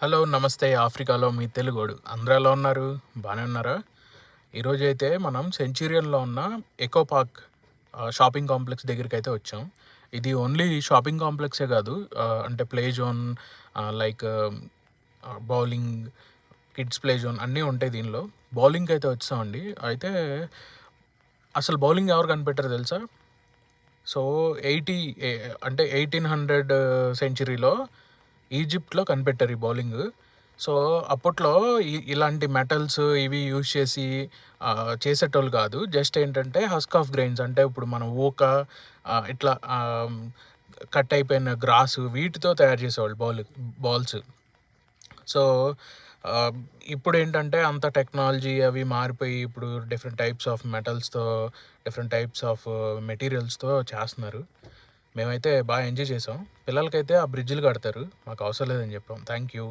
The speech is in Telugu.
హలో నమస్తే ఆఫ్రికాలో మీ తెలుగోడు అందరూ ఎలా ఉన్నారు? బాగానే ఉన్నారా? ఈరోజైతే మనం సెంచురియన్‌లో ఉన్న ఎకో పార్క్ షాపింగ్ కాంప్లెక్స్ దగ్గరికైతే వచ్చాం. ఇది ఓన్లీ షాపింగ్ కాంప్లెక్సే కాదు. అంటే play zone, like bowling, kids play zone అన్నీ ఉంటాయి దీనిలో. బౌలింగ్‌కైతే వచ్చామండి. అయితే అసలు బౌలింగ్ ఎవరు కనిపెట్టారో తెలుసా? సో, 80 ఎ అంటే 1800 సెంచరీలో ఈజిప్ట్‌లో కనిపెట్టారు ఈ బౌలింగు. సో, అప్పట్లో ఇలాంటి మెటల్స్ ఇవి యూజ్ చేసి చేసేటోళ్ళు కాదు. జస్ట్ ఏంటంటే హస్క్ ఆఫ్ గ్రెయిన్స్, అంటే ఇప్పుడు మనం ఊక, ఇట్లా కట్ అయిపోయిన గ్రాసు వీటితో తయారు చేసేవాళ్ళు బాల్స్. సో, ఆహ్, ఇప్పుడేంటంటే అంత టెక్నాలజీ అవి మారిపోయి ఇప్పుడు డిఫరెంట్ టైప్స్ ఆఫ్ మెటల్స్‌తో, డిఫరెంట్ టైప్స్ ఆఫ్ మెటీరియల్స్‌తో చేస్తున్నారు. మేమైతే బాగా ఎంజాయ్ చేసాం. పిల్లలకైతే ఆ బ్రిడ్జ్‌లు కడతారు. మాకు అవసరం లేదని చెప్పాం. Thank you.